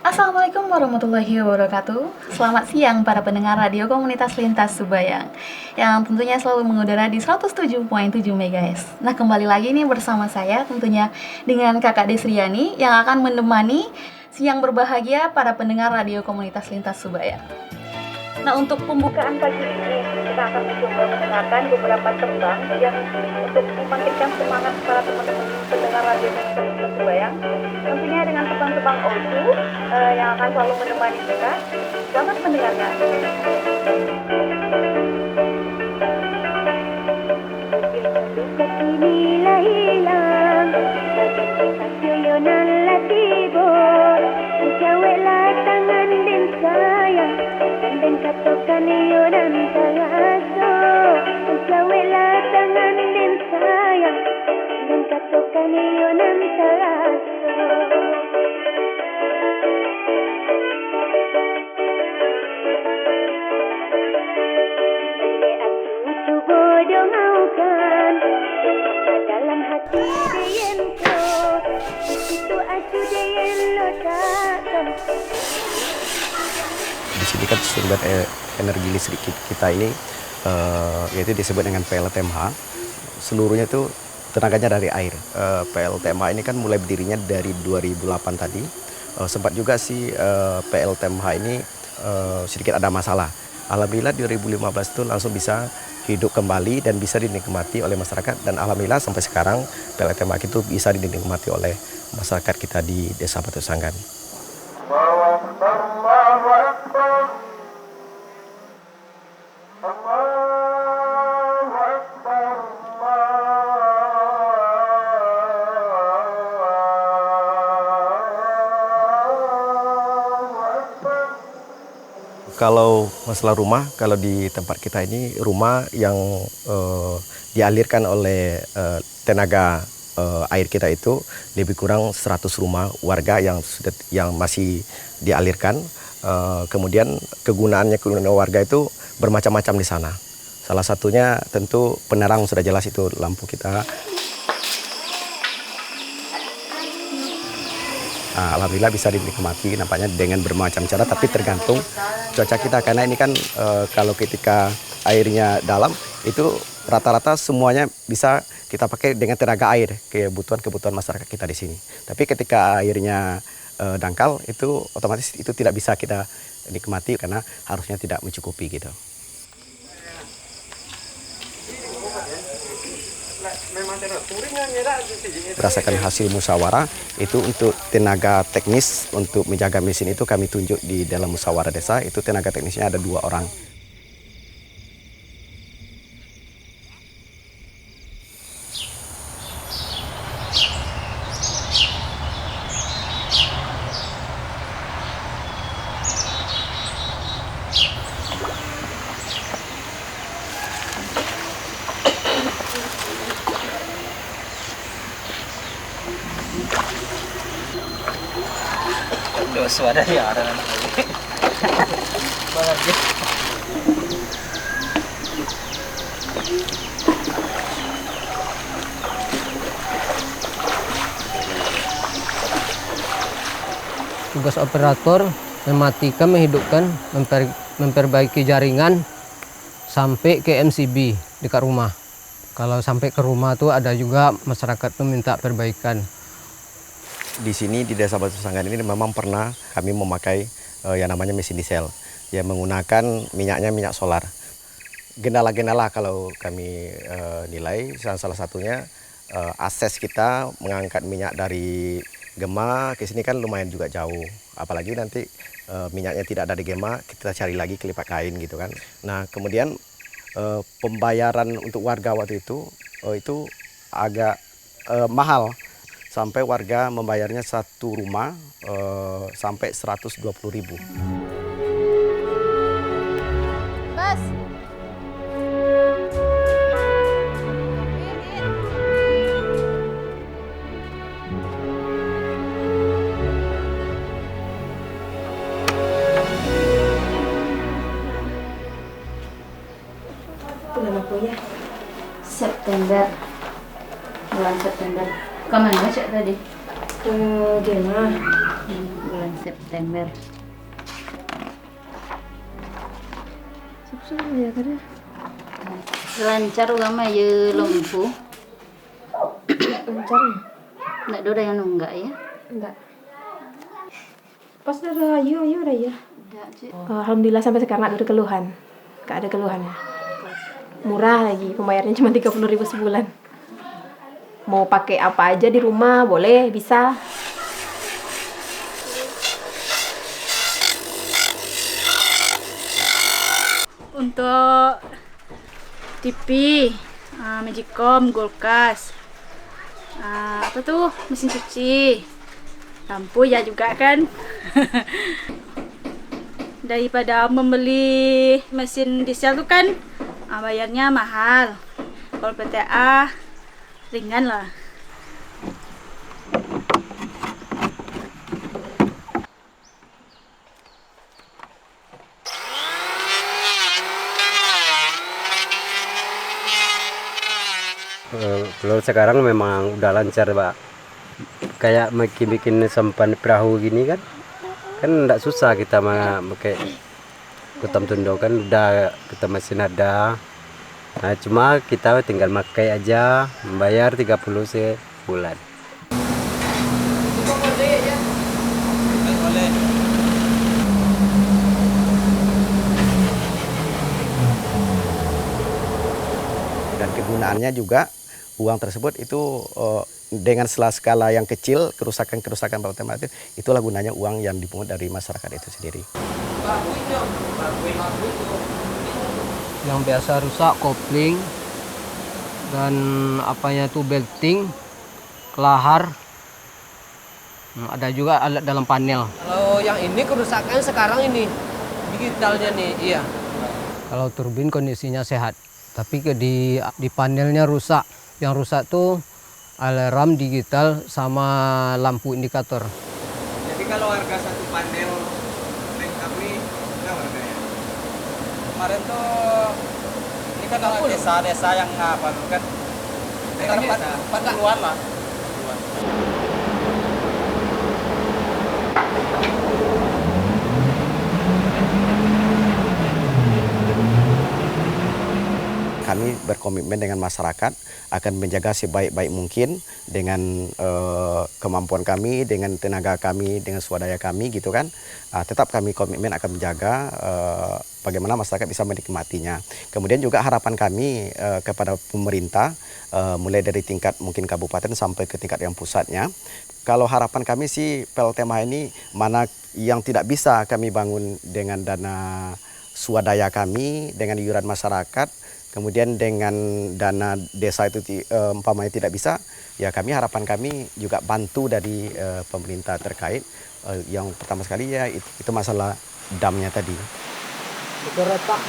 Assalamualaikum warahmatullahi wabarakatuh. Selamat siang para pendengar radio komunitas Lintas Subayang yang tentunya selalu mengudara di 107.7 MHz. Nah, kembali lagi nih bersama saya tentunya dengan Kakak Desriani yang akan menemani siang berbahagia para pendengar radio komunitas Lintas Subayang. Nah, untuk pembukaan pagi ini kita akan mencoba mendengarkan beberapa tembang yang untuk membangkitkan semangat para teman-teman pendengar radio komunitas Subayang. Tentunya dengan tebang-tebang old yang akan selalu menemani kita. Selamat mendengarkan. Inilah hilang stasiunan latibor Mencawelah tangan dan sayang Dan katokan iyo dan tagaso Mencawelah tangan dan sayang Dan katokan iyo dan tagaso Bodoh ngaukan dalam hati deyenko itu aku deyen lo takkan. Di sini kan sumber energi listrik kita ini yaitu disebut dengan PLTMH. Seluruhnya itu tenaganya dari air. PLTMH ini kan mulai berdirinya dari 2008 tadi. Sempat juga sih PLTMH ini sedikit ada masalah. Alhamdulillah 2015 itu langsung bisa hidup kembali dan bisa dinikmati oleh masyarakat, dan alhamdulillah sampai sekarang PLTMH itu bisa dinikmati oleh masyarakat kita di Desa Batu Sanggan. Kalau masalah rumah, kalau di tempat kita ini rumah yang dialirkan oleh tenaga air kita itu lebih kurang 100 rumah warga yang masih dialirkan. Kemudian kegunaan warga itu bermacam-macam di sana. Salah satunya tentu penerang, sudah jelas itu lampu kita. Alhamdulillah bisa dinikmati nampaknya dengan bermacam cara, tapi tergantung cuaca kita, karena ini kan kalau ketika airnya dalam itu rata-rata semuanya bisa kita pakai dengan tenaga air, kebutuhan masyarakat kita di sini. Tapi ketika airnya dangkal itu otomatis itu tidak bisa kita nikmati karena harusnya tidak mencukupi gitu. Berdasarkan hasil musyawarah itu untuk tenaga teknis untuk menjaga mesin itu kami tunjuk di dalam musyawarah desa, itu tenaga teknisnya ada 2 orang. Suara ya ada lagi. Banget ya. Tugas operator mematikan, menghidupkan, memperbaiki jaringan sampai ke MCB dekat rumah. Kalau sampai ke rumah tuh ada juga masyarakat tuh minta perbaikan. Di sini di Desa Batu Sanggan ini memang pernah kami memakai yang namanya mesin diesel yang menggunakan minyak solar. Gendala-gendala kalau kami nilai salah satunya akses kita mengangkat minyak dari Gema ke sini kan lumayan juga jauh. Apalagi nanti minyaknya tidak ada di Gema, kita cari lagi ke Lipat Kain gitu kan. Nah, kemudian pembayaran untuk warga waktu itu agak mahal. Sampai warga membayarnya satu rumah sampai 120.000. Bas. Bulan apa ya? September. Bulan September. Kemana cak tadi? Ke Gema. Bulan September. Susah ya karena Lancar ulama ya lumpuh. lancar ya. Nggak ada yang nunggak ya? Enggak. Pas udah ayo udah ya. Nggak, Cik. Alhamdulillah sampai sekarang nggak ada keluhan. Nggak ada keluhan ya. Murah lagi, pembayarannya cuma 30.000 sebulan. Mau pakai apa aja di rumah boleh, bisa. Untuk TV, Magicom, kulkas, apa tuh mesin cuci, lampu ya juga kan. Daripada membeli mesin diesel tuh kan bayarnya mahal. Kalau PTA ringan lah. Kalau sekarang memang udah lancar, Pak. Kayak bikin sampan perahu gini kan enggak susah kita pakai kutam tundo kan udah kita mesin ada. Nah, cuma kita tinggal pakai aja, membayar 30 sebulan. Dan kegunaannya juga uang tersebut itu dengan skala yang kecil, kerusakan pada itulah gunanya uang yang dipungut dari masyarakat itu sendiri. Yang biasa rusak kopling dan apanya itu belting, kelahar. Ada juga alat dalam panel. Kalau yang ini kerusakan sekarang ini digitalnya nih, iya. Kalau turbin kondisinya sehat, tapi di panelnya rusak. Yang rusak tuh alarm digital sama lampu indikator. Jadi kalau harga satu panel lengkap nih, berapa harganya? Kemarin tuh ini kan orang desa-desa yang apa kan? Sekitar 40-an lah. Kami berkomitmen dengan masyarakat akan menjaga sebaik-baik mungkin dengan kemampuan kami, dengan tenaga kami, dengan swadaya kami gitu kan. Tetap kami komitmen akan menjaga bagaimana masyarakat bisa menikmatinya. Kemudian juga harapan kami kepada pemerintah mulai dari tingkat mungkin kabupaten sampai ke tingkat yang pusatnya. Kalau harapan kami sih PLT MH ini mana yang tidak bisa kami bangun dengan dana swadaya kami, dengan iuran masyarakat, kemudian dengan dana desa itu umpamanya tidak bisa, ya harapan kami juga bantu dari pemerintah terkait. Yang pertama sekali ya itu masalah damnya tadi. Itu retak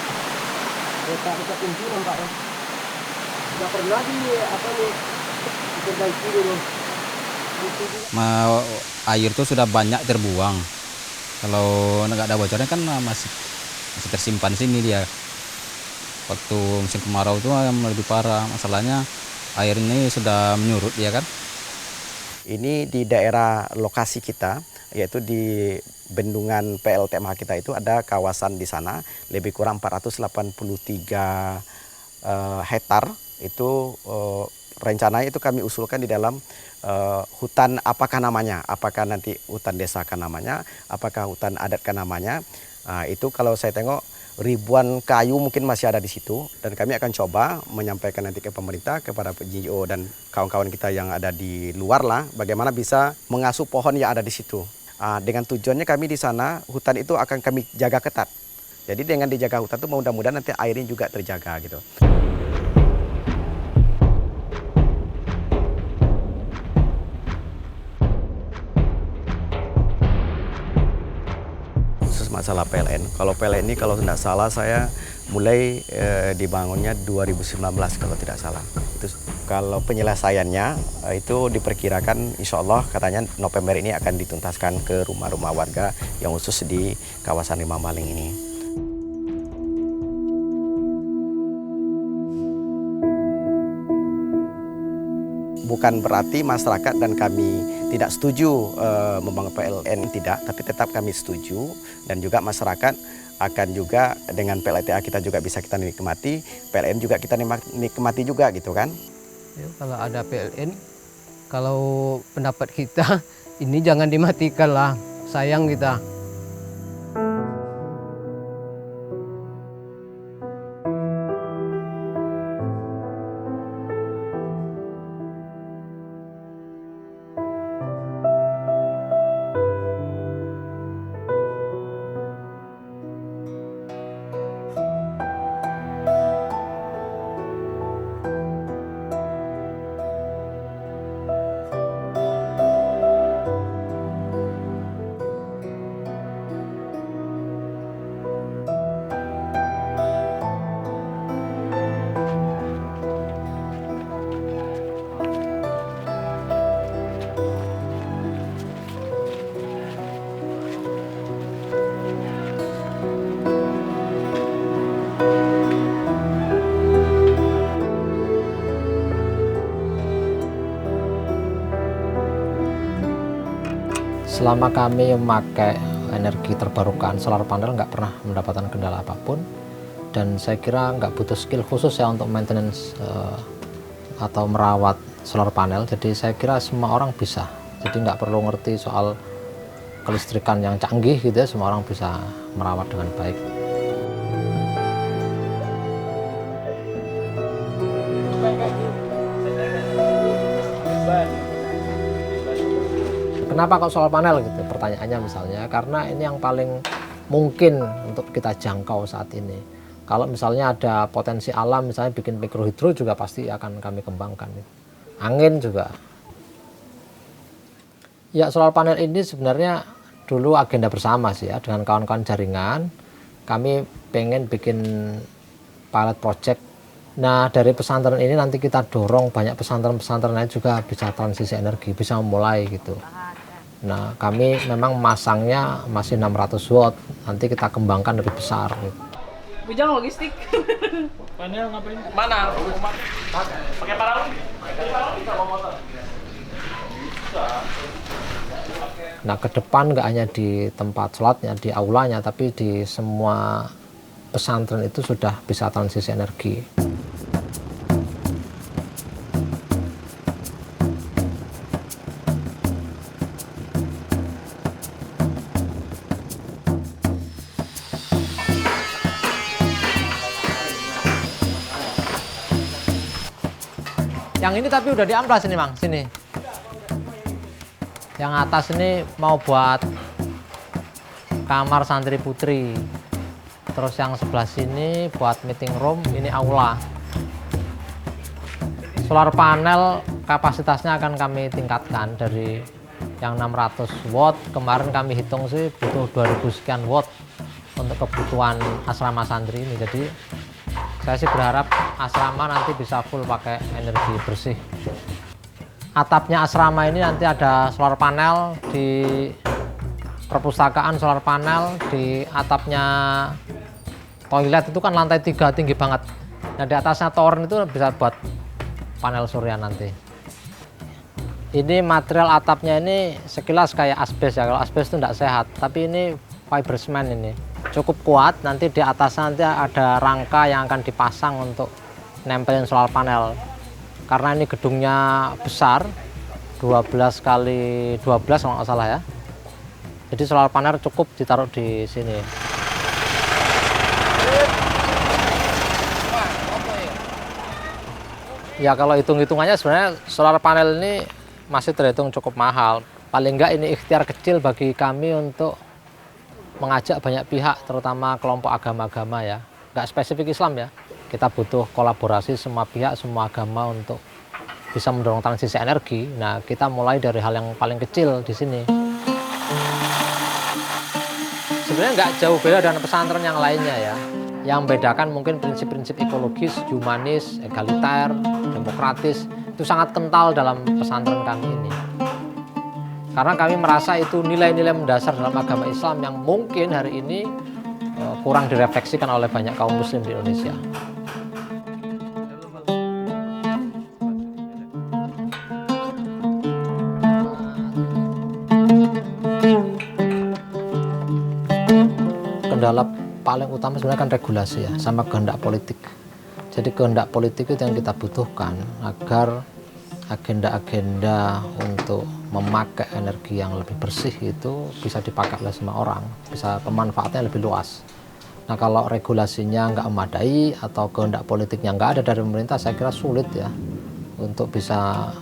dekat pintu nampak ya. Sudah pernah diperbaiki dulu. Air itu sudah banyak terbuang. Kalau nggak ada bocornya kan masih tersimpan sini dia. Waktu musim kemarau itu yang lebih parah, masalahnya air ini sudah menyurut ya kan. Ini di daerah lokasi kita, yaitu di bendungan PLT MH kita itu ada kawasan di sana lebih kurang 483 hektar. Itu rencananya itu kami usulkan di dalam hutan apakah namanya, apakah nanti hutan desa kan namanya, apakah hutan adat kan namanya. Itu kalau saya tengok ribuan kayu mungkin masih ada di situ, dan kami akan coba menyampaikan nanti ke pemerintah, kepada NGO dan kawan-kawan kita yang ada di luar lah, bagaimana bisa mengasuh pohon yang ada di situ. Dengan tujuannya kami di sana hutan itu akan kami jaga ketat. Jadi dengan dijaga hutan itu mudah-mudahan nanti airnya juga terjaga gitu. Masalah PLN. Kalau PLN ini kalau tidak salah saya mulai dibangunnya 2019 kalau tidak salah. Itu kalau penyelesaiannya itu diperkirakan insya Allah katanya November ini akan dituntaskan ke rumah-rumah warga yang khusus di kawasan Limah Maling ini. Bukan berarti masyarakat dan kami tidak setuju membangun PLN tidak, tapi tetap kami setuju dan juga masyarakat akan juga dengan PLTA kita juga bisa kita nikmati, PLN juga kita nikmati juga gitu kan. Ya, kalau ada PLN, kalau pendapat kita ini jangan dimatikan lah, sayang kita. Selama kami memakai energi terbarukan, solar panel nggak pernah mendapatkan kendala apapun, dan saya kira nggak butuh skill khusus ya untuk maintenance atau merawat solar panel. Jadi saya kira semua orang bisa, jadi nggak perlu ngerti soal kelistrikan yang canggih gitu ya, semua orang bisa merawat dengan baik. Kenapa kok solar panel gitu? Pertanyaannya misalnya, karena ini yang paling mungkin untuk kita jangkau saat ini. Kalau misalnya ada potensi alam, misalnya bikin mikrohidro juga pasti akan kami kembangkan. Angin juga. Ya, solar panel ini sebenarnya dulu agenda bersama sih ya, dengan kawan-kawan jaringan. Kami pengen bikin pilot project. Nah, dari pesantren ini nanti kita dorong banyak pesantren-pesantren lain juga bisa transisi energi, bisa memulai gitu. Nah, kami memang masangnya masih 600 watt, nanti kita kembangkan lebih besar gitu. Bujang logistik. Panel ngapain? Mana? Pakai paralon? Nah, ke depan nggak hanya di tempat sholatnya, di aulanya, tapi di semua pesantren itu sudah bisa transisi energi. Yang ini tapi udah diamplas ini, Mang. Sini. Yang atas ini mau buat kamar santri putri. Terus yang sebelah sini buat meeting room, ini aula. Solar panel kapasitasnya akan kami tingkatkan dari yang 600 watt. Kemarin kami hitung sih butuh 2000 sekian watt untuk kebutuhan asrama santri ini. Jadi saya sih berharap asrama nanti bisa full pakai energi bersih. Atapnya asrama ini nanti ada solar panel, di perpustakaan solar panel, di atapnya toilet itu kan lantai 3 tinggi banget. Nah, di atasnya toren itu bisa buat panel surya nanti. Ini material atapnya ini sekilas kayak asbes ya, kalau asbes itu tidak sehat, tapi ini fiber cement ini. Cukup kuat, nanti di atasnya nanti ada rangka yang akan dipasang untuk nempelin solar panel. Karena ini gedungnya besar, 12 kali 12 kalau nggak salah ya. Jadi solar panel cukup ditaruh di sini. Ya kalau hitung-hitungannya sebenarnya solar panel ini masih terhitung cukup mahal. Paling nggak ini ikhtiar kecil bagi kami untuk mengajak banyak pihak, terutama kelompok agama-agama ya, nggak spesifik Islam ya. Kita butuh kolaborasi semua pihak, semua agama untuk bisa mendorong transisi energi. Nah, kita mulai dari hal yang paling kecil di sini. Sebenarnya nggak jauh beda dengan pesantren yang lainnya ya. Yang membedakan mungkin prinsip-prinsip ekologis, humanis, egaliter, demokratis, itu sangat kental dalam pesantren kami ini. Karena kami merasa itu nilai-nilai mendasar dalam agama Islam yang mungkin hari ini kurang direfleksikan oleh banyak kaum muslim di Indonesia. kendala paling utama sebenarnya kan regulasi ya, sama kehendak politik. Jadi kehendak politik itu yang kita butuhkan agar agenda-agenda untuk memakai energi yang lebih bersih itu bisa dipakai oleh semua orang, bisa pemanfaatnya lebih luas. Nah kalau regulasinya nggak memadai atau kehendak politiknya nggak ada dari pemerintah, saya kira sulit ya untuk bisa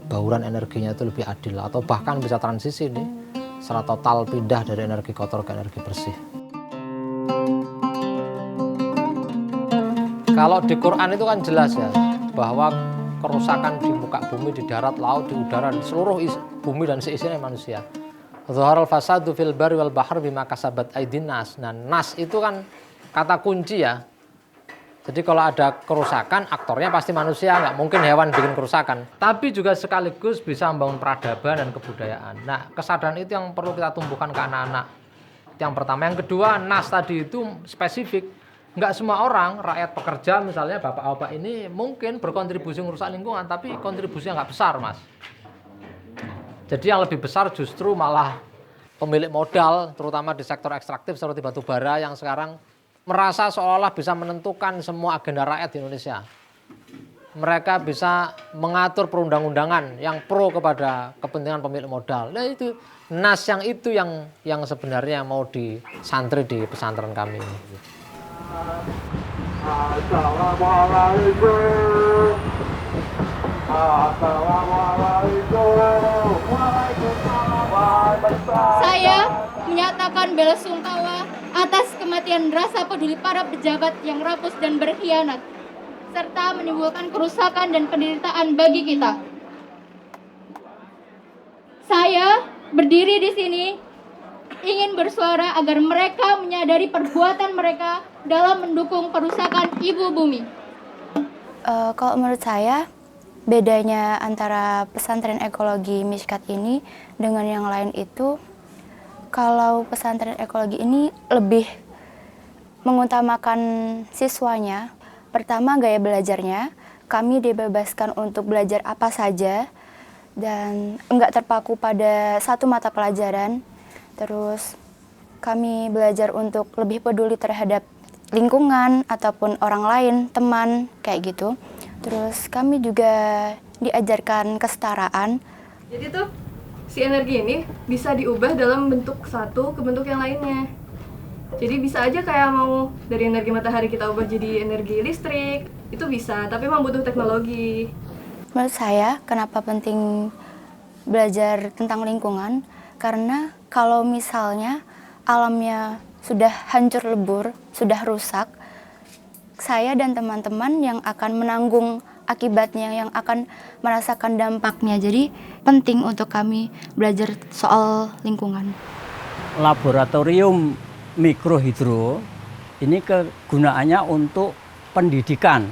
bauran energinya itu lebih adil atau bahkan bisa transisi nih secara total pindah dari energi kotor ke energi bersih. Kalau di Quran itu kan jelas ya bahwa kerusakan di muka bumi, di darat, laut, di udara, di seluruh bumi dan seisinya manusia. Zaharal fasadu fil barri wal bahr bima kasabat aydin nas. Nah, nas itu kan kata kunci ya. Jadi kalau ada kerusakan, aktornya pasti manusia, nggak mungkin hewan bikin kerusakan. Tapi juga sekaligus bisa membangun peradaban dan kebudayaan. Nah, kesadaran itu yang perlu kita tumbuhkan ke anak-anak. Yang pertama. Yang kedua, nas tadi itu spesifik. Nggak semua orang, rakyat pekerja misalnya, bapak-bapak ini mungkin berkontribusi merusak lingkungan, tapi kontribusinya nggak besar, Mas. Jadi yang lebih besar justru malah pemilik modal, terutama di sektor ekstraktif seperti batu bara yang sekarang merasa seolah-olah bisa menentukan semua agenda rakyat di Indonesia. Mereka bisa mengatur perundang-undangan yang pro kepada kepentingan pemilik modal. Nah itu nas yang itu yang sebenarnya mau disantri di pesantren kami ini. Saya menyatakan bela sungkawa atas kematian rasa peduli para pejabat yang rakus dan berkhianat, serta menimbulkan kerusakan dan penderitaan bagi kita. Saya berdiri di sini ingin bersuara agar mereka menyadari perbuatan mereka dalam mendukung perusakan ibu bumi. Kalau menurut saya, bedanya antara pesantren ekologi Mishkat ini dengan yang lain itu, kalau pesantren ekologi ini lebih mengutamakan siswanya. Pertama, gaya belajarnya, kami dibebaskan untuk belajar apa saja dan enggak terpaku pada satu mata pelajaran. Terus kami belajar untuk lebih peduli terhadap lingkungan ataupun orang lain, teman, kayak gitu. Terus kami juga diajarkan kesetaraan. Jadi tuh si energi ini bisa diubah dalam bentuk satu ke bentuk yang lainnya. Jadi bisa aja kayak mau dari energi matahari kita ubah jadi energi listrik, itu bisa, tapi memang butuh teknologi. Menurut saya, kenapa penting belajar tentang lingkungan? Karena kalau misalnya alamnya sudah hancur lebur, sudah rusak, saya dan teman-teman yang akan menanggung akibatnya, yang akan merasakan dampaknya. Jadi penting untuk kami belajar soal lingkungan. Laboratorium mikrohidro ini kegunaannya untuk pendidikan.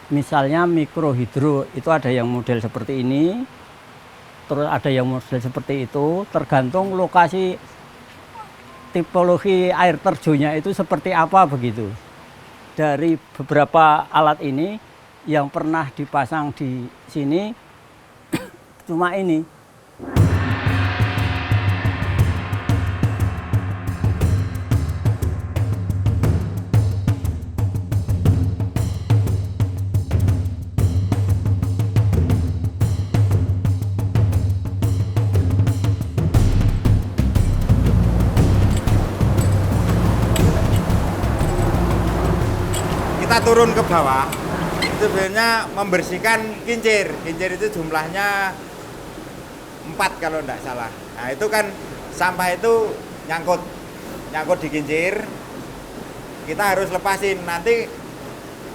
Misalnya mikrohidro itu ada yang model seperti ini, terus ada yang model seperti itu, tergantung lokasi tipologi air terjunnya itu seperti apa begitu. Dari beberapa alat ini yang pernah dipasang di sini cuma ini. Kita turun ke bawah, itu sebenarnya membersihkan kincir. Kincir itu jumlahnya 4 kalau tidak salah. Nah itu kan sampah itu nyangkut di kincir. Kita harus lepasin. Nanti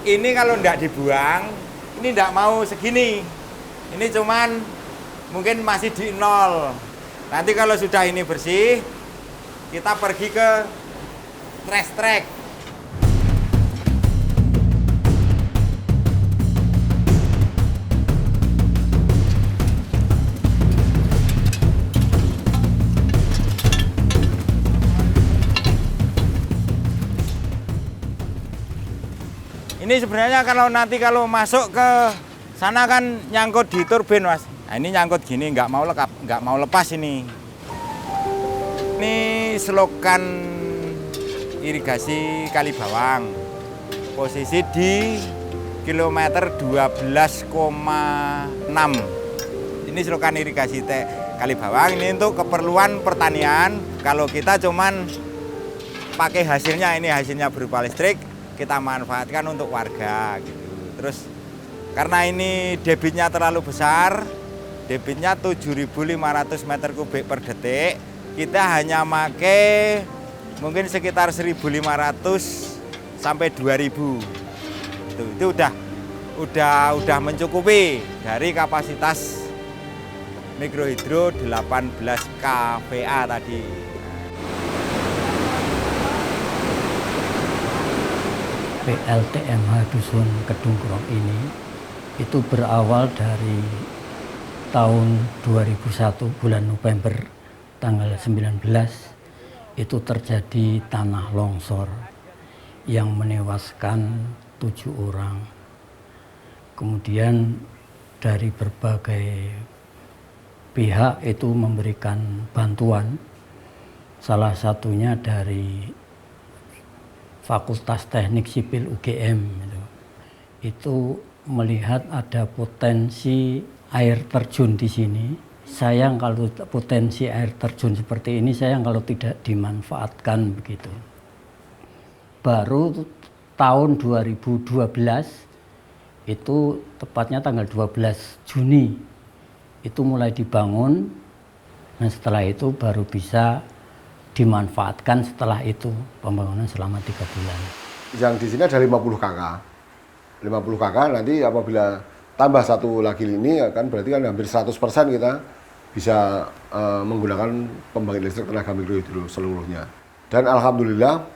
ini kalau tidak dibuang, ini tidak mau segini. Ini cuman mungkin masih di 0. Nanti kalau sudah ini bersih, kita pergi ke trash track. Ini sebenarnya kalau nanti masuk ke sana kan nyangkut di turbin, Mas. Nah, ini nyangkut gini, nggak mau lepas ini. Ini selokan irigasi Kali Bawang. Posisi di kilometer 12,6. Ini selokan irigasi Kali Bawang ini untuk keperluan pertanian. Kalau kita cuman pakai hasilnya, ini hasilnya berupa listrik, kita manfaatkan untuk warga gitu. Terus karena ini debitnya terlalu besar, debitnya 7.500 meter kubik per detik, kita hanya pakai mungkin sekitar 1.500 sampai 2.000. Itu udah mencukupi dari kapasitas mikrohidro 18 kVA tadi. PLTMH Dusun Kedung Grong ini itu berawal dari tahun 2001 bulan November tanggal 19 itu terjadi tanah longsor yang menewaskan 7 orang. Kemudian dari berbagai pihak itu memberikan bantuan, salah satunya dari Fakultas Teknik Sipil UGM itu melihat ada potensi air terjun di sini. Sayang kalau potensi air terjun seperti ini, sayang kalau tidak dimanfaatkan begitu. Baru tahun 2012 itu tepatnya tanggal 12 Juni itu mulai dibangun. Nah setelah itu baru bisa dimanfaatkan setelah itu pembangunan selama 3 bulan. Yang di sini ada 50 KK. 50 KK nanti apabila tambah satu lagi ini kan berarti kan hampir 100% kita bisa menggunakan pembangkit listrik tenaga mikrohidro seluruhnya. Dan alhamdulillah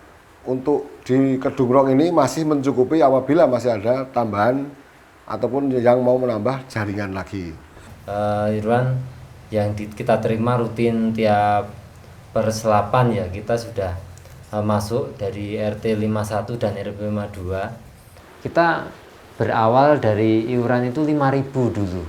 untuk di Kedung Grong ini masih mencukupi apabila masih ada tambahan ataupun yang mau menambah jaringan lagi. Irwan, yang kita terima rutin tiap perselapan ya, kita sudah masuk dari RT 51 dan RW 52. Kita berawal dari iuran itu 5.000 dulu.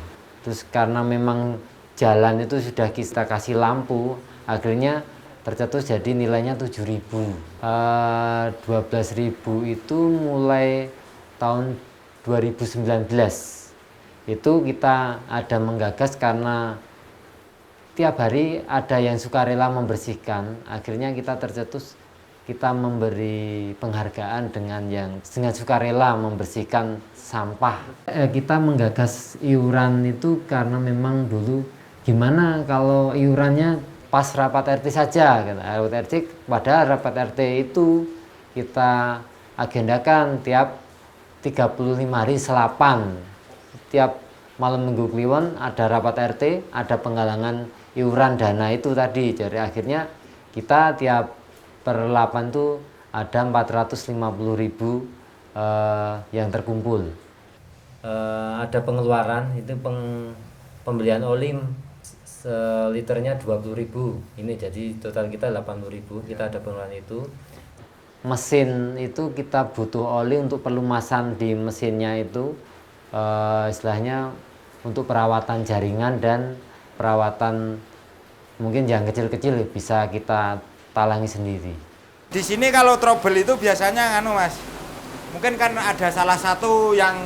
Terus karena memang jalan itu sudah kita kasih lampu, akhirnya tercetus jadi nilainya 7.000. 12.000 itu mulai tahun 2019. Itu kita ada menggagas karena tiap hari ada yang sukarela membersihkan. Akhirnya kita tercetus, kita memberi penghargaan dengan sukarela membersihkan sampah. Kita menggagas iuran itu karena memang dulu gimana kalau iurannya pas rapat RT saja, rapat RT, padahal rapat RT itu kita agendakan tiap 35 hari selapan. Tiap malam Minggu Kliwon ada rapat RT, ada penggalangan iuran dana itu tadi. Jadi akhirnya kita tiap per 8 tuh ada 450.000 yang terkumpul. Ada pengeluaran itu pembelian oli seliternya 20.000. Ini jadi total kita 80.000. Kita ada pengeluaran itu. Mesin itu kita butuh oli untuk pelumasan di mesinnya itu, istilahnya untuk perawatan jaringan dan perawatan mungkin yang kecil-kecil bisa kita talangi sendiri. Di sini kalau trouble itu biasanya Mas, mungkin kan ada salah satu yang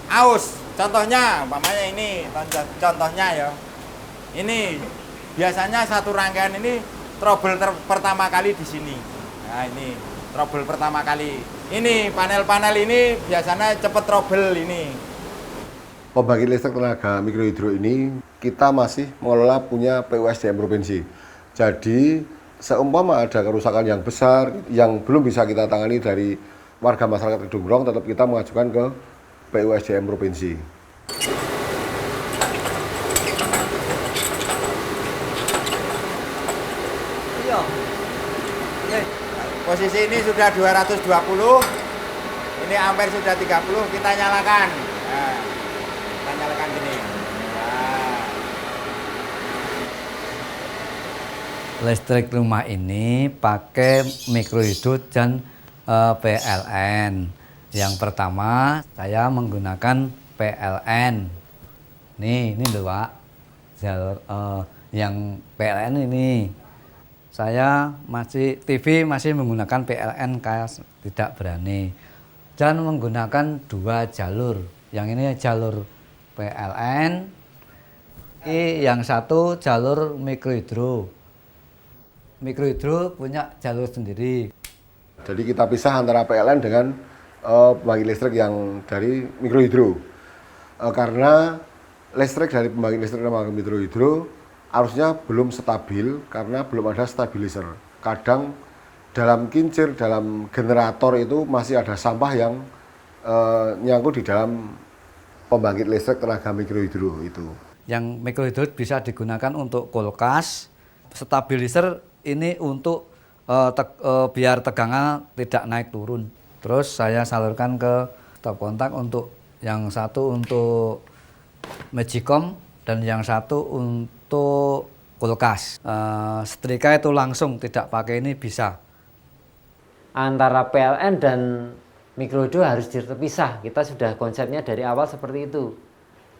aus. Contohnya umpamanya ini, contohnya ya. Ini biasanya satu rangkaian ini trouble pertama kali di sini. Nah, ini trouble pertama kali. Ini panel-panel ini biasanya cepet trouble ini. Pembangkit listrik tenaga mikrohidro ini kita masih mengelola punya PUSDM provinsi. Jadi seumpama ada kerusakan yang besar yang belum bisa kita tangani dari warga masyarakat Kedung Grong, tetap kita mengajukan ke PUSDM provinsi. Posisi ini sudah 220, ini ampere sudah 30, kita nyalakan. Nah, kita nyalakan gini. Nah. Listrik rumah ini pakai mikrohidro dan PLN. Yang pertama saya menggunakan PLN. Ini loh Pak, yang PLN ini. Saya TV masih menggunakan PLN kayak tidak berani. Dan menggunakan 2 jalur. Yang ini jalur PLN, yang satu jalur mikrohidro. Mikrohidro punya jalur sendiri. Jadi kita pisah antara PLN dengan pembangkit listrik yang dari mikrohidro. Karena listrik dari pembangkit listrik sama mikrohidro arusnya belum stabil karena belum ada stabilizer. Kadang dalam kincir, dalam generator itu masih ada sampah yang nyangkut di dalam pembangkit listrik tenaga mikrohidro itu. Yang mikrohidro bisa digunakan untuk kulkas, stabilizer ini untuk biar tegangan tidak naik turun. Terus saya salurkan ke stop kontak untuk yang satu untuk Magicom dan yang satu untuk kulkas. Setrika itu langsung tidak pakai ini bisa. Antara PLN dan mikrohidro harus terpisah. Kita sudah konsepnya dari awal seperti itu.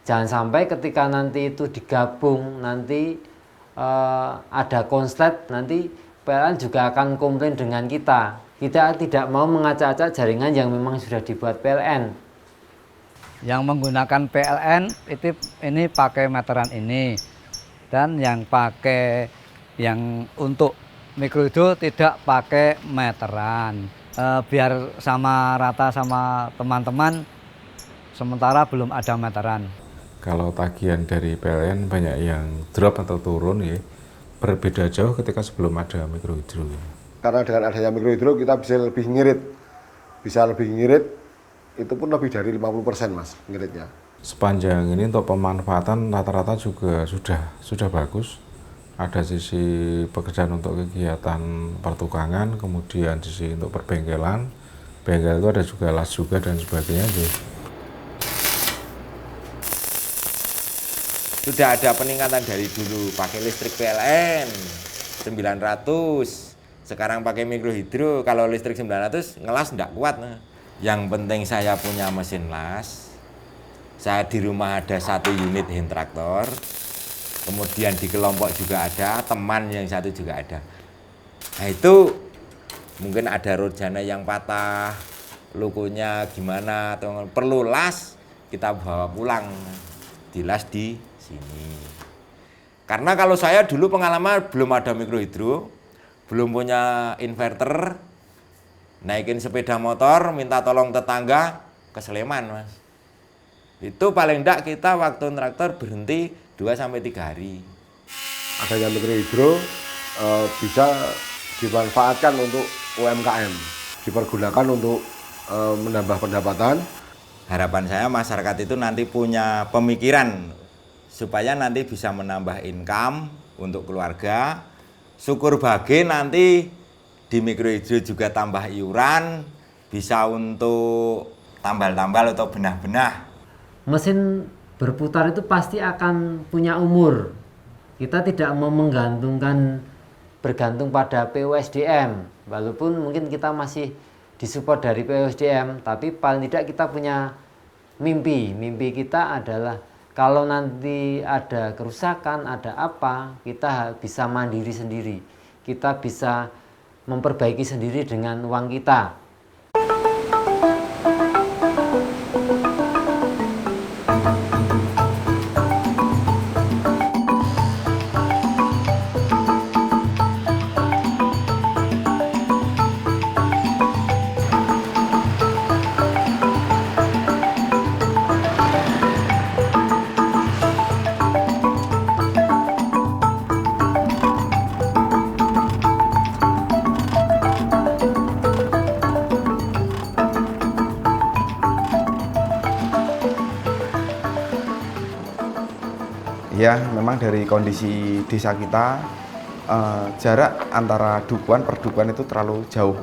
Jangan sampai ketika nanti itu digabung, nanti ada konslet, nanti PLN juga akan komplain dengan kita. Kita tidak mau mengacak-acak jaringan yang memang sudah dibuat PLN. Yang menggunakan PLN ini pakai meteran ini, dan yang pakai yang untuk mikrohidro tidak pakai meteran. Biar sama rata sama teman-teman, sementara belum ada meteran. Kalau tagihan dari PLN banyak yang drop atau turun ya, berbeda jauh ketika sebelum ada mikrohidro. Karena dengan adanya mikrohidro kita bisa lebih ngirit. Bisa lebih ngirit, itu pun lebih dari 50% Mas ngiritnya. Sepanjang ini untuk pemanfaatan rata-rata juga sudah bagus. Ada sisi pekerjaan untuk kegiatan pertukangan, kemudian sisi untuk perbengkelan. Bengkel itu ada juga las juga dan sebagainya. Sudah ada peningkatan dari dulu pakai listrik PLN 900, sekarang pakai mikrohidro. Kalau listrik 900 ngelas enggak kuat. Yang penting saya punya mesin las. Saya di rumah ada 1 unit hand traktor. Kemudian di kelompok juga ada, teman yang satu juga ada. Nah itu mungkin ada rojana yang patah, lukunya gimana, atau perlu las, kita bawa pulang, dilas di sini. Karena kalau saya dulu pengalaman belum ada mikrohidro, belum punya inverter, naikin sepeda motor, minta tolong tetangga ke Sleman Mas. Itu paling enggak kita waktu traktor berhenti 2-3 hari. Adanya mikrohidro bisa dimanfaatkan untuk UMKM, dipergunakan untuk menambah pendapatan. Harapan saya masyarakat itu nanti punya pemikiran supaya nanti bisa menambah income untuk keluarga. Syukur bagi nanti di mikrohidro juga tambah iuran, bisa untuk tambal-tambal atau benah-benah. Mesin berputar itu pasti akan punya umur. Kita tidak mau bergantung pada PUSDM. Walaupun mungkin kita masih disupport dari PUSDM, tapi paling tidak kita punya mimpi. Mimpi kita adalah kalau nanti ada kerusakan, ada apa, kita bisa mandiri sendiri. Kita bisa memperbaiki sendiri dengan uang kita. Ya, memang dari kondisi desa kita, jarak antara dukuhan per dukuhan itu terlalu jauh.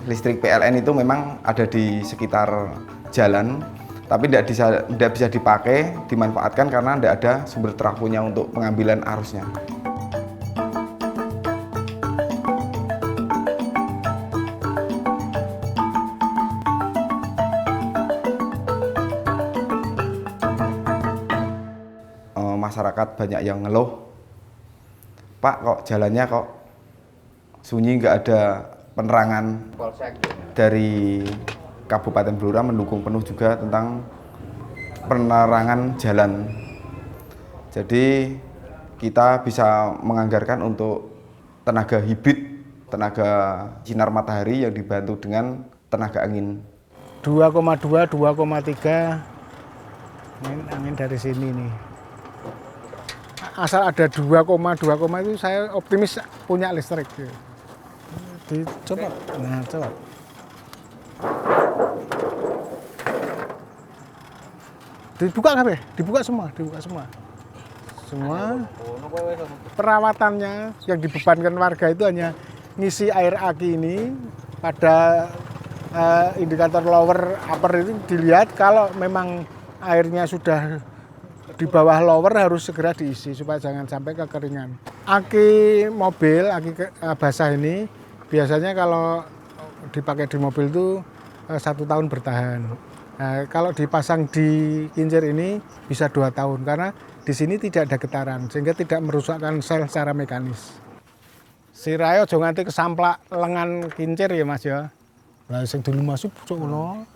Listrik PLN itu memang ada di sekitar jalan, tapi tidak bisa dipakai, dimanfaatkan karena tidak ada sumber trafonya untuk pengambilan arusnya. Masyarakat banyak yang ngeluh, Pak kok jalannya kok sunyi, nggak ada penerangan dari Kabupaten Blora mendukung penuh juga tentang penerangan jalan. Jadi kita bisa menganggarkan untuk tenaga hibrid, tenaga sinar matahari yang dibantu dengan tenaga angin. 2,2, 2,3 angin dari sini nih. Asal ada 2,2 itu saya optimis punya listrik. Dicoba, nah coba. Dibuka kabeh, dibuka semua. Semua perawatannya yang dibebankan warga itu hanya ngisi air aki ini pada indikator lower upper itu dilihat, kalau memang airnya sudah di bawah lower harus segera diisi supaya jangan sampai kekeringan. Aki mobil, aki basah ini biasanya kalau dipakai di mobil itu 1 tahun bertahan. Nah, kalau dipasang di kincir ini bisa 2 tahun karena di sini tidak ada getaran sehingga tidak merusakkan sel secara mekanis. Sirahe aja nganti kesamplak lengan kincir ya Mas ya. Nah, sing dulu masuk pucuk ngono.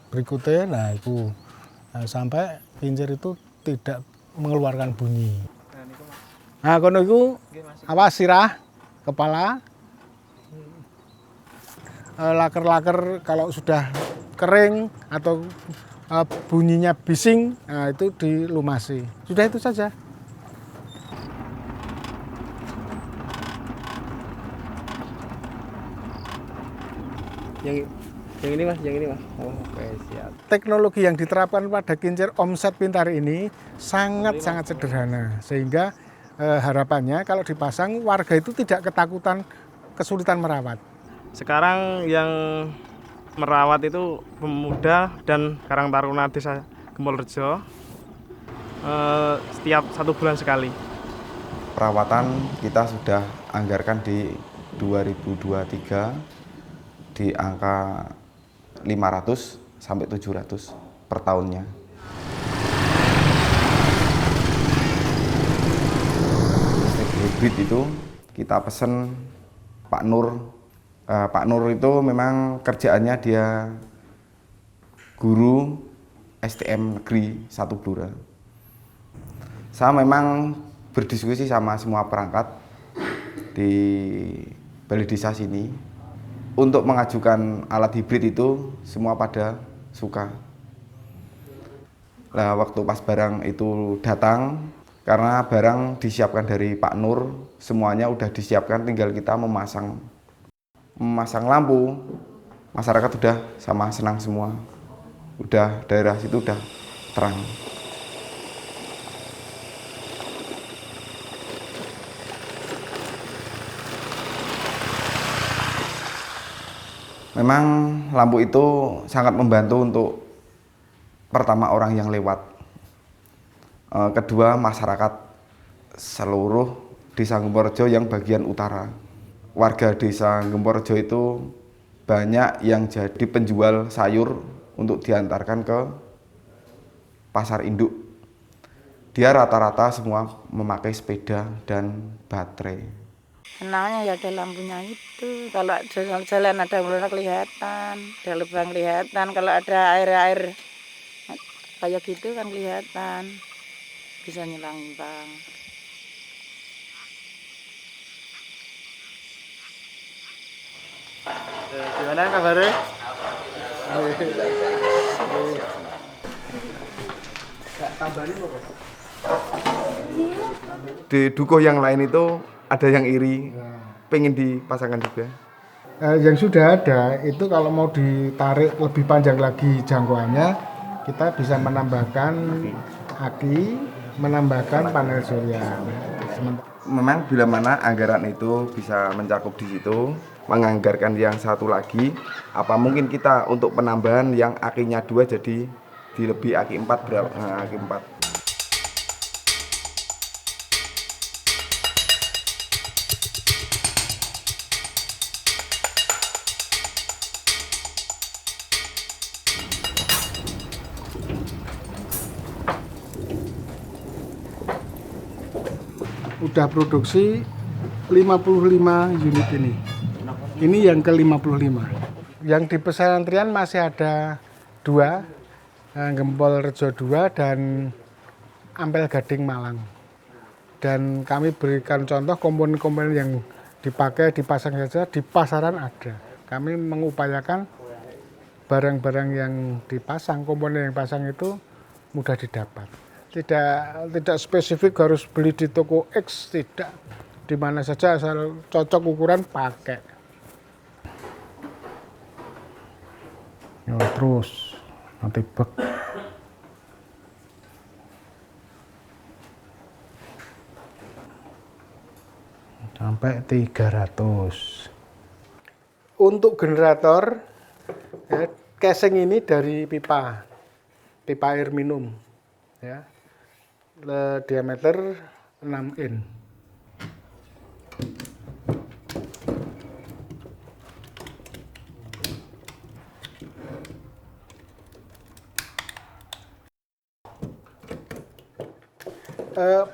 Berikutnya nah itu sampai kincir itu tidak mengeluarkan bunyi. Nah, kono iku apa sirah kepala laker-laker kalau sudah kering atau bunyinya bising, nah itu dilumasi. Sudah itu saja. Yang ini Mas, Oh, oke, siap. Teknologi yang diterapkan pada kincir omset pintar ini sangat-sangat sederhana. Sehingga harapannya kalau dipasang warga itu tidak ketakutan kesulitan merawat. Sekarang yang merawat itu pemuda dan Karang Taruna Desa Gempolrejo setiap 1 bulan sekali. Perawatan kita sudah anggarkan di 2023 di angka 500 sampai 700 per tahunnya. Listrik hibrid itu kita pesen Pak Nur. Pak Nur itu memang kerjaannya dia guru STM Negeri 1 Blora. Saya memang berdiskusi sama semua perangkat di balai desa sini untuk mengajukan alat hibrid itu semua pada suka. Nah, waktu pas barang itu datang, karena barang disiapkan dari Pak Nur, semuanya udah disiapkan, tinggal kita memasang lampu, masyarakat udah sama senang semua. Udah daerah situ udah terang. Memang lampu itu sangat membantu untuk pertama orang yang lewat. Kedua masyarakat seluruh Desa Gempolrejo yang bagian utara. Warga Desa Gempolrejo itu banyak yang jadi penjual sayur untuk diantarkan ke pasar induk. Dia rata-rata semua memakai sepeda dan baterai. Senangnya ya ada lampunya itu. Kalau jalan ada mulai kelihatan, ada lubang kelihatan. Kalau ada air-air kayak gitu kan kelihatan, bisa nyilangin bang. Gimana kabarnya? Di dukuh yang lain itu ada yang iri, pengen dipasangkan juga. Yang sudah ada itu kalau mau ditarik lebih panjang lagi jangkauannya, kita bisa menambahkan aki, menambahkan panel surya. Memang bila mana anggaran itu bisa mencakup di situ, menganggarkan yang satu lagi, apa mungkin kita untuk penambahan yang akinya 2 jadi di lebih aki 4 berapa? Nah, aki 4. Udah produksi 55 unit ini. Ini yang ke-55. Yang di pesantren masih ada 2, Gempol Rejo 2 dan Ampel Gading Malang. Dan kami berikan contoh komponen-komponen yang dipakai, dipasang saja, di pasaran ada. Kami mengupayakan barang-barang yang dipasang, komponen yang pasang itu mudah didapat. Tidak spesifik harus beli di toko X, tidak. Di mana saja asal cocok ukuran pakai. Ya, terus nanti bek. Sampai 300. Untuk generator, ya, casing ini dari pipa air minum, ya, diameter 6 in.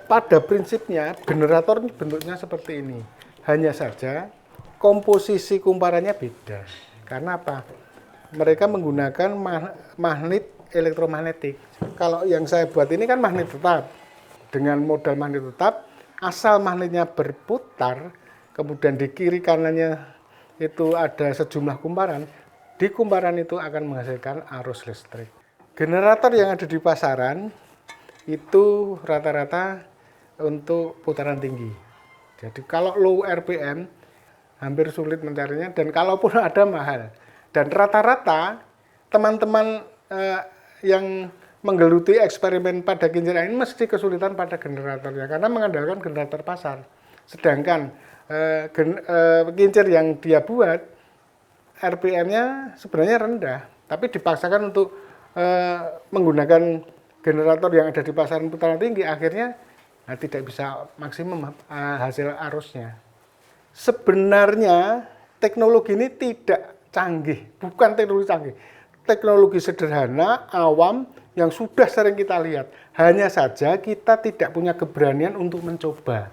Pada prinsipnya generator ini bentuknya seperti ini, hanya saja komposisi kumparannya beda. Karena apa? Mereka menggunakan magnet elektromagnetik. Kalau yang saya buat ini kan magnet tetap, dengan modal magnet tetap, asal magnetnya berputar, kemudian di kiri kanannya itu ada sejumlah kumparan, di kumparan itu akan menghasilkan arus listrik. Generator yang ada di pasaran itu rata-rata untuk putaran tinggi. Jadi kalau low RPM hampir sulit mencarinya, dan kalaupun ada mahal. Dan rata-rata teman-teman yang menggeluti eksperimen pada kincir angin mesti kesulitan pada generatornya karena mengandalkan generator pasar. Sedangkan kincir yang dia buat RPM-nya sebenarnya rendah, tapi dipaksakan untuk menggunakan generator yang ada di pasaran putaran tinggi, akhirnya tidak bisa maksimum hasil arusnya. Sebenarnya teknologi ini tidak canggih, bukan teknologi canggih. Teknologi sederhana, awam, yang sudah sering kita lihat. Hanya saja kita tidak punya keberanian untuk mencoba.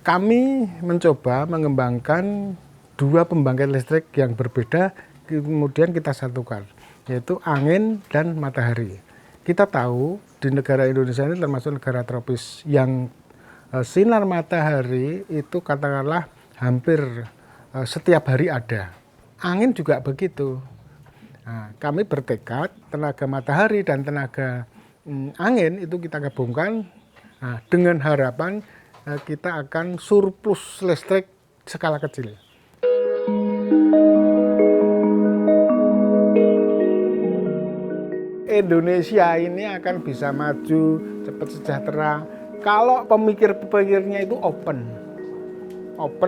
Kami mencoba mengembangkan 2 pembangkit listrik yang berbeda, kemudian kita satukan, yaitu angin dan matahari. Kita tahu di negara Indonesia ini termasuk negara tropis yang sinar matahari itu katakanlah hampir setiap hari ada. Angin juga begitu. Nah, kami bertekad tenaga matahari dan tenaga angin itu kita gabungkan dengan harapan kita akan surplus listrik skala kecil. Indonesia ini akan bisa maju, cepat sejahtera kalau pemikir-pemikirnya itu open,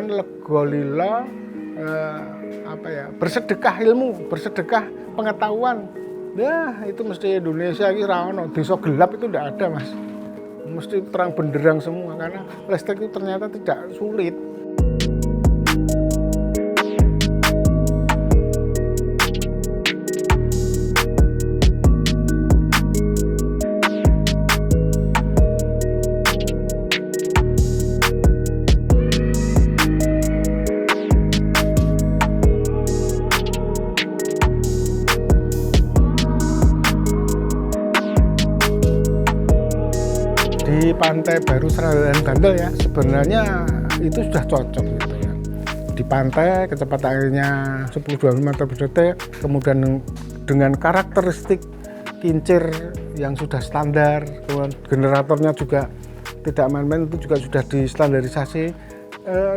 legolilo, bersedekah ilmu, bersedekah pengetahuan. Ya itu mesti Indonesia ini rano, desa gelap itu tidak ada mas, mesti terang benderang semua karena listrik itu ternyata tidak sulit. Di Pantai Baru Seragen Bandel ya, sebenarnya itu sudah cocok gitu ya. Di pantai kecepatan airnya 10-20 meter per detik, kemudian dengan karakteristik kincir yang sudah standar, kemudian generatornya juga tidak main-main, itu juga sudah distandarisasi.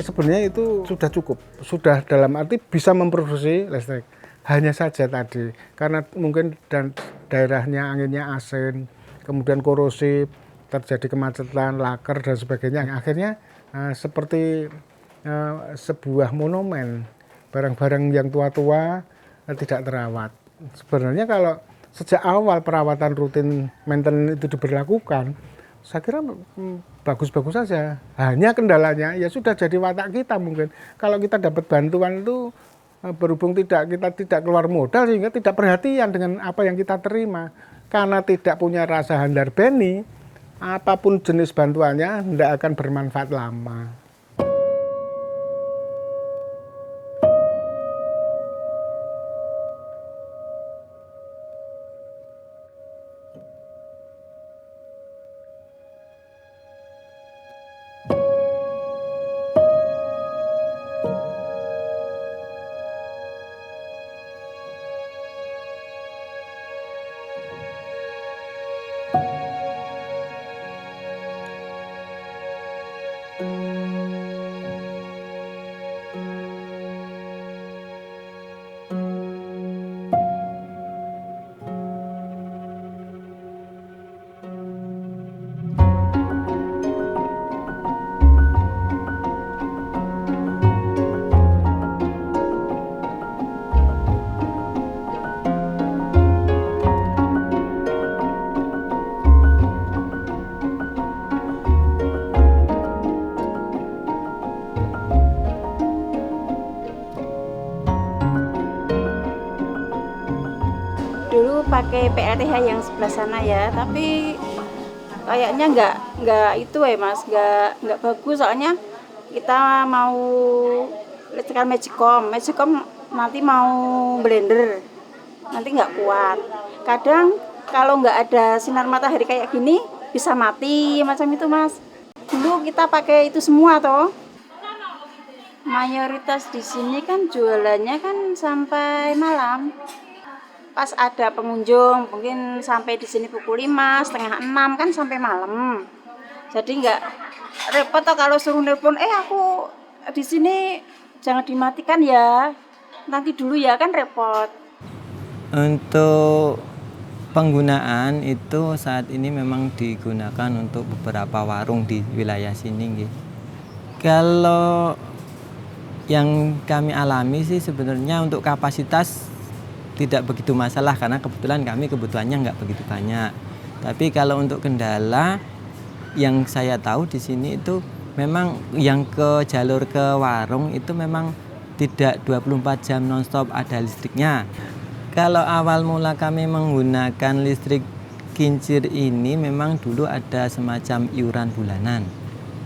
Sebenarnya itu sudah cukup, sudah dalam arti bisa memproduksi listrik. Hanya saja tadi, karena mungkin dan daerahnya anginnya asin, kemudian korosif, terjadi kemacetan, laker dan sebagainya. Akhirnya seperti sebuah monumen, barang-barang yang tua-tua tidak terawat. Sebenarnya kalau sejak awal perawatan rutin maintenance itu diberlakukan, saya kira bagus-bagus saja. Hanya kendalanya ya sudah jadi watak kita mungkin. Kalau kita dapat bantuan itu berhubung kita tidak keluar modal sehingga tidak perhatian dengan apa yang kita terima. Karena tidak punya rasa handar beni, apapun jenis bantuannya tidak akan bermanfaat lama. pakai PLTH yang sebelah sana ya, tapi kayaknya nggak itu ya Mas, nggak bagus soalnya kita mau listrikan Magicom nanti mau blender nanti nggak kuat. Kadang kalau nggak ada sinar matahari kayak gini bisa mati macam itu Mas. Dulu kita pakai itu semua toh. Mayoritas di sini kan jualannya kan sampai malam. Pas ada pengunjung mungkin sampai di sini pukul 5, setengah 6 kan sampai malam. Jadi nggak repot toh kalau suruh nelpon, aku di sini jangan dimatikan ya, nanti dulu ya, kan repot. Untuk penggunaan itu saat ini memang digunakan untuk beberapa warung di wilayah sini. Kalau yang kami alami sih sebenarnya untuk kapasitas tidak begitu masalah karena kebetulan kami kebutuhannya nggak begitu banyak. Tapi kalau untuk kendala yang saya tahu di sini itu memang yang ke jalur ke warung itu memang tidak 24 jam nonstop ada listriknya. Kalau awal mula kami menggunakan listrik kincir ini memang dulu ada semacam iuran bulanan.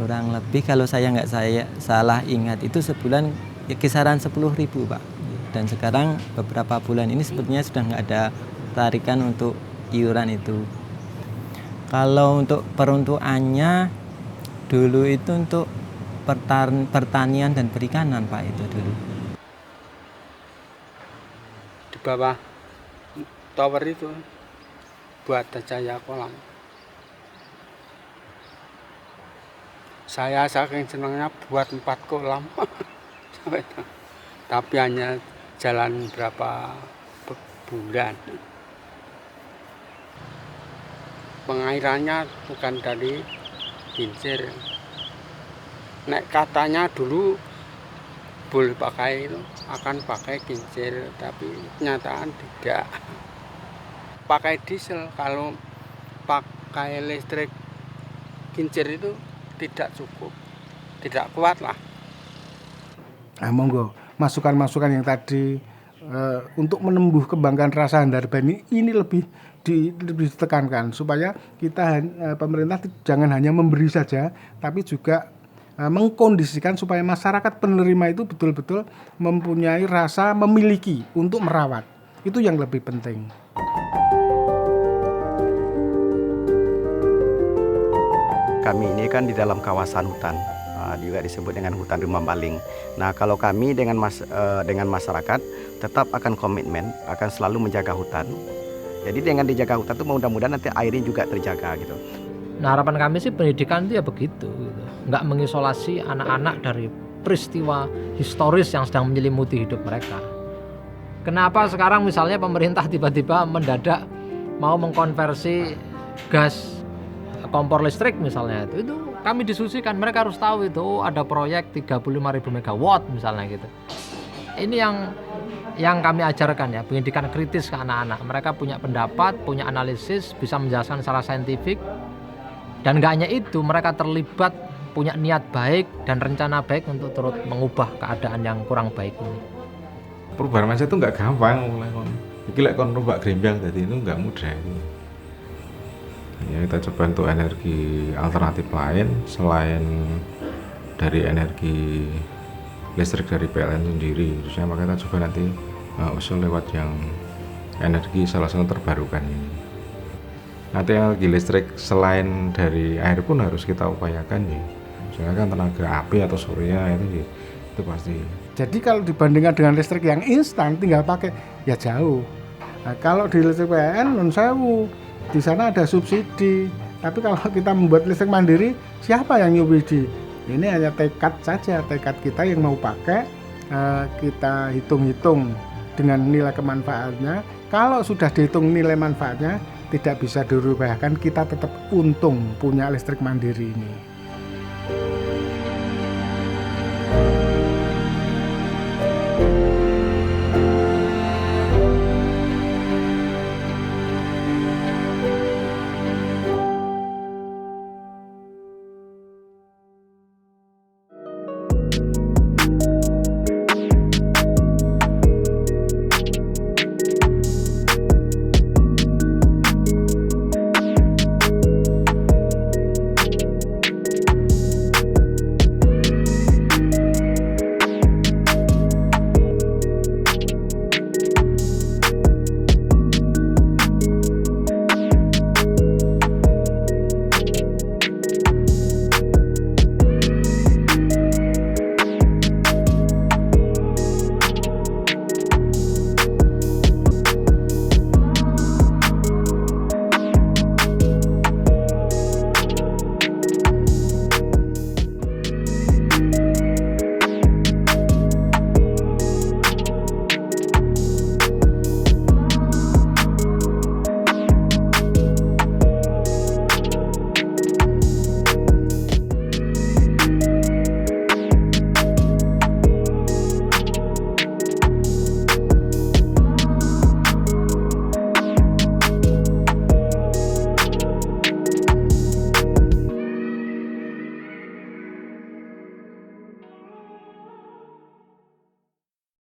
Kurang lebih kalau saya nggak salah ingat itu sebulan ya kisaran 10.000 Pak. Dan sekarang beberapa bulan ini sepertinya sudah nggak ada tarikan untuk iuran itu. Kalau untuk peruntukannya dulu itu untuk pertanian dan perikanan Pak itu dulu. Di bawah tower itu buat cahaya kolam. Saya saking senangnya buat 4 kolam. Tapi hanya jalan berapa bulan. Pengairannya bukan dari kincir. Nek katanya dulu boleh pakai itu, akan pakai kincir, tapi kenyataan tidak. Pakai diesel, kalau pakai listrik kincir itu tidak cukup, tidak kuat lah. Nah, monggo masukan-masukan yang tadi untuk menumbuh kembangkan rasa Handarbani ini lebih ditekankan supaya kita pemerintah jangan hanya memberi saja, tapi juga mengkondisikan supaya masyarakat penerima itu betul-betul mempunyai rasa memiliki untuk merawat. Itu yang lebih penting. Kami ini kan di dalam kawasan hutan, juga disebut dengan hutan Rimba Baling. Nah, kalau kami dengan masyarakat tetap akan komitmen, akan selalu menjaga hutan. Jadi dengan dijaga hutan itu mudah-mudahan nanti airnya juga terjaga gitu. Nah, harapan kami sih pendidikan itu ya begitu, gitu. Nggak mengisolasi anak-anak dari peristiwa historis yang sedang menyelimuti hidup mereka. Kenapa sekarang misalnya pemerintah tiba-tiba mendadak mau mengkonversi gas kompor listrik misalnya, itu kami diskusikan, mereka harus tahu itu ada proyek 35.000 megawatt misalnya gitu. Ini yang kami ajarkan ya, pendidikan kritis ke anak-anak. Mereka punya pendapat, punya analisis, bisa menjelaskan secara saintifik. Dan gak hanya itu, mereka terlibat, punya niat baik dan rencana baik untuk turut mengubah keadaan yang kurang baik ini. Perubahan mindset itu nggak gampang, iki lek kon rubah grembang jadi itu nggak mudah itu. Ya, kita coba untuk energi alternatif lain selain dari energi listrik dari PLN sendiri. Terusnya maka kita coba nanti usul lewat yang energi salah satu terbarukan ini. Nanti energi listrik selain dari air pun harus kita upayakan ya. Misalnya kan tenaga api atau surya itu pasti. Jadi kalau dibandingkan dengan listrik yang instan tinggal pakai ya jauh. Nah, kalau di listrik PLN non sewu di sana ada subsidi. Tapi kalau kita membuat listrik mandiri, siapa yang nyubsidi? Ini hanya tekad saja, tekad kita yang mau pakai, kita hitung-hitung dengan nilai kemanfaatnya. Kalau sudah dihitung nilai manfaatnya, tidak bisa dirubahkan, kita tetap untung punya listrik mandiri ini.